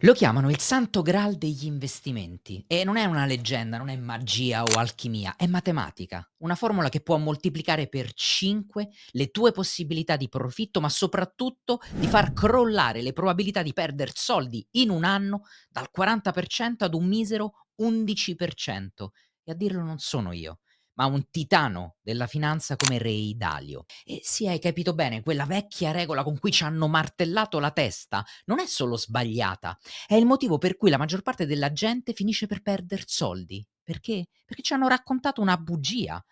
Lo chiamano il Santo Graal degli investimenti e non è una leggenda, non è magia o alchimia, è matematica. Una formula che può moltiplicare per 5 le tue possibilità di profitto, ma soprattutto di far crollare le probabilità di perdere soldi in un anno dal 40% ad un misero 11%. E a dirlo non sono io, ma un titano della finanza come Ray Dalio. E sì, hai capito bene, quella vecchia regola con cui ci hanno martellato la testa non è solo sbagliata, è il motivo per cui la maggior parte della gente finisce per perder soldi. Perché? Perché ci hanno raccontato una bugia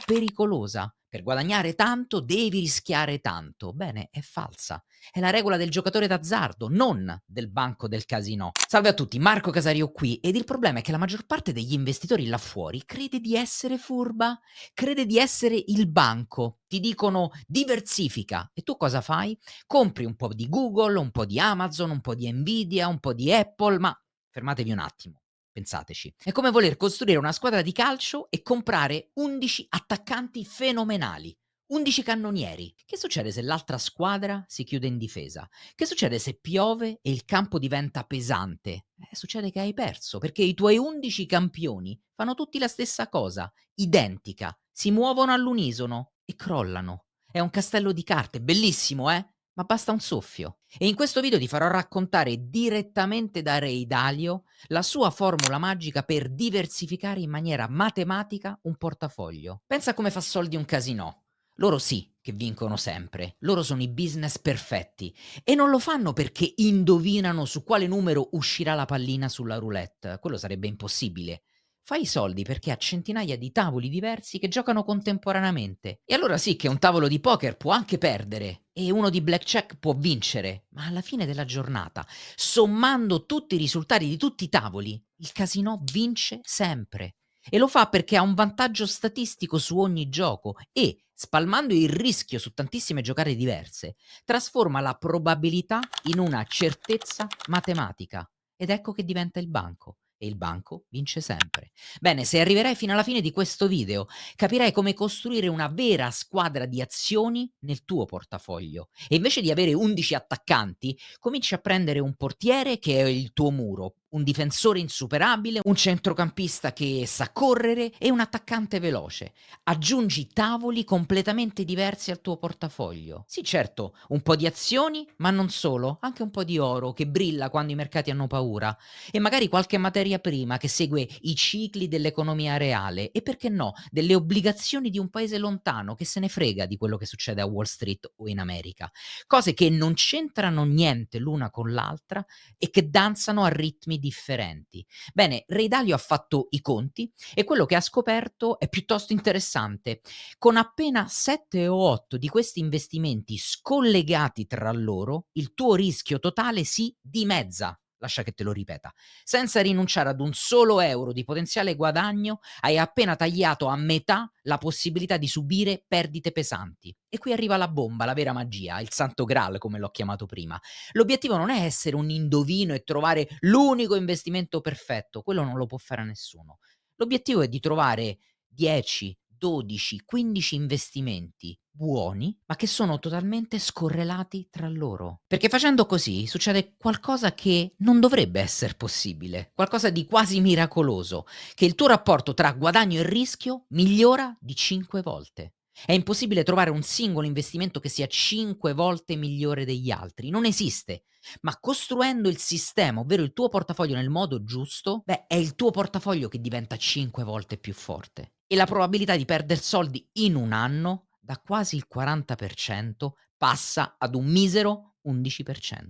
pericolosa. Per guadagnare tanto devi rischiare tanto. Bene, è falsa. È la regola del giocatore d'azzardo, non del banco del casino. Salve a tutti, Marco Casario qui ed il problema è che la maggior parte degli investitori là fuori crede di essere furba, crede di essere il banco. Ti dicono diversifica e tu cosa fai? Compri un po' di Google, un po' di Amazon, un po' di Nvidia, un po' di Apple, ma fermatevi un attimo, pensateci. È come voler costruire una squadra di calcio e comprare 11 attaccanti fenomenali. 11 cannonieri. Che succede se l'altra squadra si chiude in difesa? Che succede se piove e il campo diventa pesante? Succede che hai perso, perché i tuoi 11 campioni fanno tutti la stessa cosa, identica, si muovono all'unisono e crollano. È un castello di carte, bellissimo, ma basta un soffio. E in questo video ti farò raccontare direttamente da Ray Dalio la sua formula magica per diversificare in maniera matematica un portafoglio. Pensa a come fa soldi un casino. Loro sì che vincono sempre, loro sono i business perfetti e non lo fanno perché indovinano su quale numero uscirà la pallina sulla roulette, quello sarebbe impossibile. Fai i soldi perché ha centinaia di tavoli diversi che giocano contemporaneamente. E allora sì che un tavolo di poker può anche perdere e uno di blackjack può vincere, ma alla fine della giornata, sommando tutti i risultati di tutti i tavoli, il casino vince sempre. E lo fa perché ha un vantaggio statistico su ogni gioco e, spalmando il rischio su tantissime giocate diverse, trasforma la probabilità in una certezza matematica. Ed ecco che diventa il banco. E il banco vince sempre. Bene, se arriverai fino alla fine di questo video, capirai come costruire una vera squadra di azioni nel tuo portafoglio. E invece di avere 11 attaccanti, cominci a prendere un portiere che è il tuo muro, un difensore insuperabile, un centrocampista che sa correre e un attaccante veloce. Aggiungi tavoli completamente diversi al tuo portafoglio. Sì, certo, un po' di azioni, ma non solo, anche un po' di oro che brilla quando i mercati hanno paura e magari qualche materia prima che segue i cicli dell'economia reale e perché no, delle obbligazioni di un paese lontano che se ne frega di quello che succede a Wall Street o in America. Cose che non c'entrano niente l'una con l'altra e che danzano a ritmi differenti. Bene, Ray Dalio ha fatto i conti e quello che ha scoperto è piuttosto interessante. Con appena 7 o 8 di questi investimenti scollegati tra loro, il tuo rischio totale si dimezza. Lascia che te lo ripeta. Senza rinunciare ad un solo euro di potenziale guadagno, hai appena tagliato a metà la possibilità di subire perdite pesanti. E qui arriva la bomba, la vera magia, il Santo Graal, come l'ho chiamato prima. L'obiettivo non è essere un indovino e trovare l'unico investimento perfetto, quello non lo può fare nessuno. L'obiettivo è di trovare 10, 12, 15 investimenti buoni, ma che sono totalmente scorrelati tra loro. Perché facendo così succede qualcosa che non dovrebbe essere possibile, qualcosa di quasi miracoloso, che il tuo rapporto tra guadagno e rischio migliora di 5 volte. È impossibile trovare un singolo investimento che sia 5 volte migliore degli altri, non esiste. Ma costruendo il sistema, ovvero il tuo portafoglio nel modo giusto, beh, è il tuo portafoglio che diventa 5 volte più forte. E la probabilità di perdere soldi in un anno, da quasi il 40%, passa ad un misero 11%.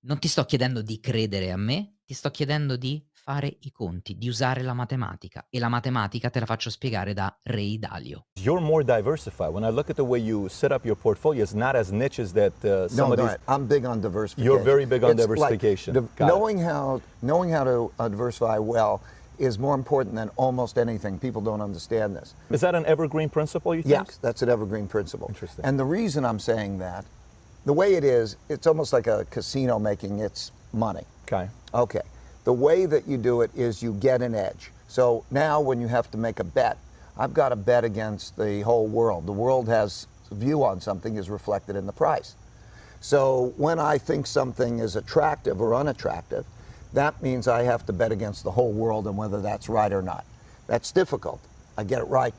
Non ti sto chiedendo di credere a me, ti sto chiedendo di fare i conti, di usare la matematica. E la matematica te la faccio spiegare da Ray Dalio. You're more diversified. When I look at the way you set up your portfolio, it's not as niche as that some No, of no, these. I'm big on diversification. You're very big on It's diversification. Like Got it. knowing how to diversify well is more important than almost anything. People don't understand this. Is that an evergreen principle, you think? Yes, that's an evergreen principle. Interesting. And the reason I'm saying that, the way it is, it's almost like a casino making its money. Okay. Okay. The way that you do it is you get an edge. So now when you have to make a bet, I've got a bet against the whole world. The world has a view on something is reflected in the price. So when I think something is attractive or unattractive, that means I have to bet against the whole world on whether that's right or not. That's difficult. I get it right,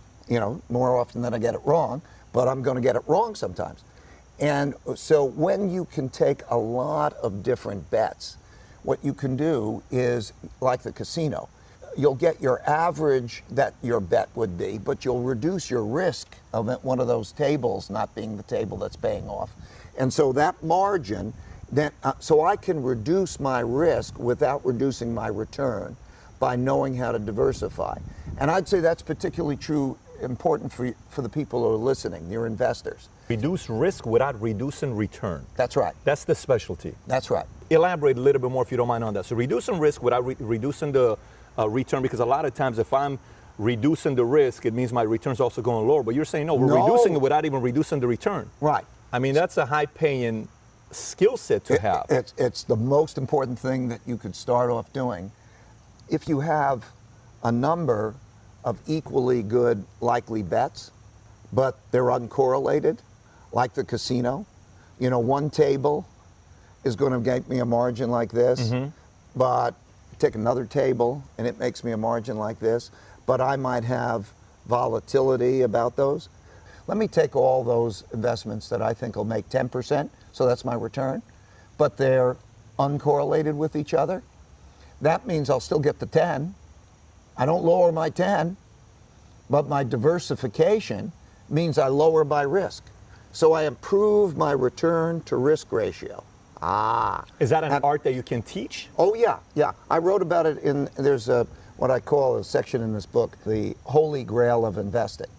more often than I get it wrong, but I'm going to get it wrong sometimes. And so when you can take a lot of different bets, what you can do is, like the casino, you'll get your average that your bet would be, but you'll reduce your risk of one of those tables not being the table that's paying off. And so that margin, so I can reduce my risk without reducing my return by knowing how to diversify. And I'd say that's particularly important for the people who are listening, your investors. Reduce risk without reducing return. That's right. That's the specialty. That's right. Elaborate a little bit more if you don't mind on that. So reducing risk without reducing the return, because a lot of times if I'm reducing the risk, it means my return's also going lower. But you're saying, no, we're reducing it without even reducing the return. Right. I mean, that's a high-paying skill set to have. It's the most important thing that you could start off doing. If you have a number of equally good likely bets, but they're uncorrelated, like the casino, one table is going to make me a margin like this, but take another table and it makes me a margin like this, but I might have volatility about those. Let me take all those investments that I think will make 10%, so that's my return, but they're uncorrelated with each other. That means I'll still get the 10. I don't lower my 10, but my diversification means I lower my risk. So I improve my return to risk ratio. Is that an art that you can teach? Oh yeah. I wrote about it there's what I call a section in this book, the Holy Grail of Investing.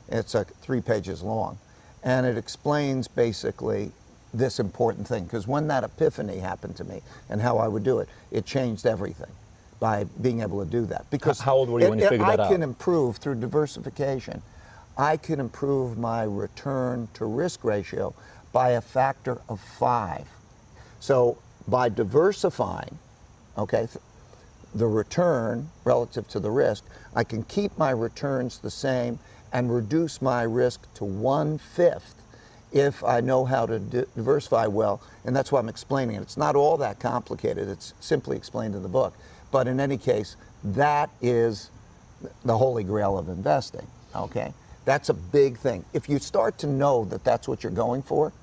It's 3 pages long. And it explains basically this important thing, because when that epiphany happened to me and how I would do it, it changed everything by being able to do that. Because how old were you when you figured that out? I can improve through diversification. I can improve my return to risk ratio by a factor of 5. So by diversifying, the return relative to the risk, I can keep my returns the same and reduce my risk to 1/5 if I know how to diversify well. And that's why I'm explaining it. It's not all that complicated. It's simply explained in the book. But in any case, that is the Holy Grail of investing, okay? That's a big thing. If you start to know that that's what you're going for,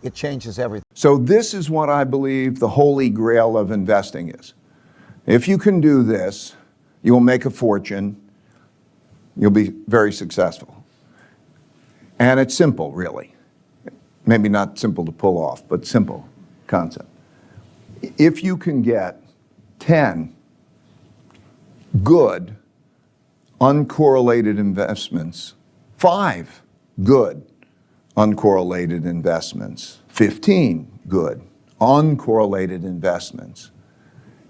it changes everything. So this is what I believe the Holy Grail of investing is. If you can do this, you will make a fortune. You'll be very successful. And it's simple, really. Maybe not simple to pull off, but simple concept. If you can get 10 good, uncorrelated investments, 5 good, uncorrelated investments, 15 good, uncorrelated investments,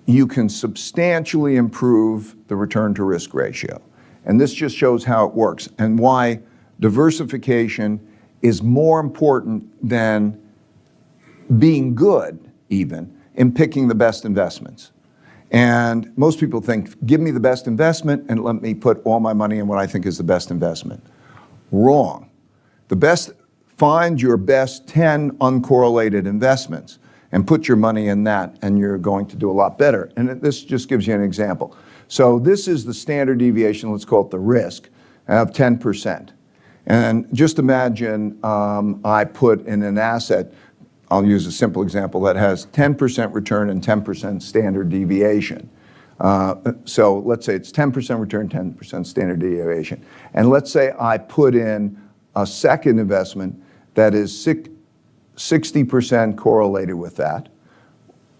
you can substantially improve the return to risk ratio. And this just shows how it works and why diversification is more important than being good, even, in picking the best investments. And most people think, give me the best investment and let me put all my money in what I think is the best investment. Wrong. Find your best 10 uncorrelated investments and put your money in that, and you're going to do a lot better. And this just gives you an example. So this is the standard deviation, let's call it the risk, of 10%. And just imagine I put in an asset, I'll use a simple example, that has 10% return and 10% standard deviation. So let's say it's 10% return, 10% standard deviation. And let's say I put in a second investment that is 60% correlated with that,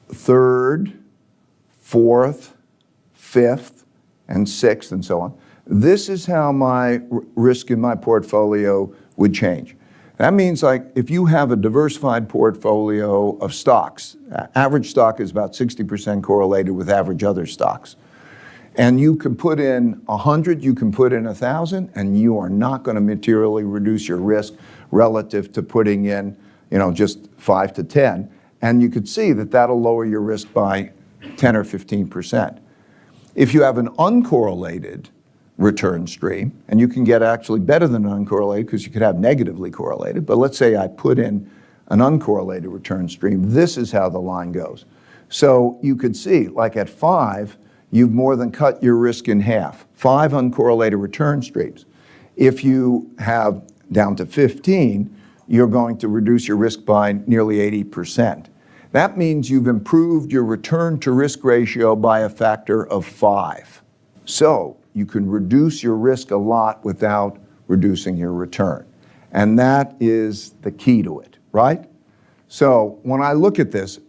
third, fourth, fifth, and sixth, and so on. This is how my risk in my portfolio would change. That means, like, if you have a diversified portfolio of stocks, average stock is about 60% correlated with average other stocks. And you can put in 100, you can put in 1,000, and you are not going to materially reduce your risk relative to putting in, just 5 to 10. And you could see that that'll lower your risk by 10 or 15%. If you have an uncorrelated return stream, and you can get actually better than uncorrelated because you could have negatively correlated, but let's say I put in an uncorrelated return stream, this is how the line goes. So you could see, like at 5, you've more than cut your risk in half. 5 uncorrelated return streams. If you have down to 15, you're going to reduce your risk by nearly 80%. That means you've improved your return to risk ratio by a factor of 5. So you can reduce your risk a lot without reducing your return. And that is the key to it, right? So when I look at this,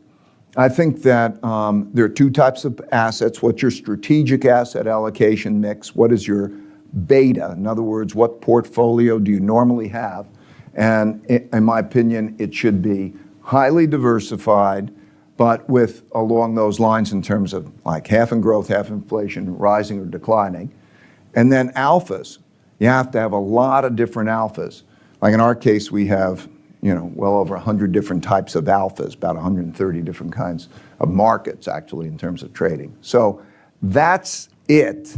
I think that there are 2 types of assets. What's your strategic asset allocation mix? What is your beta? In other words, what portfolio do you normally have? And in my opinion, it should be highly diversified, but with along those lines in terms of like half in growth, half inflation, rising or declining. And then alphas. You have to have a lot of different alphas. Like in our case, we have well over 100 different types of alphas, about 130 different kinds of markets actually in terms of trading. So that's it.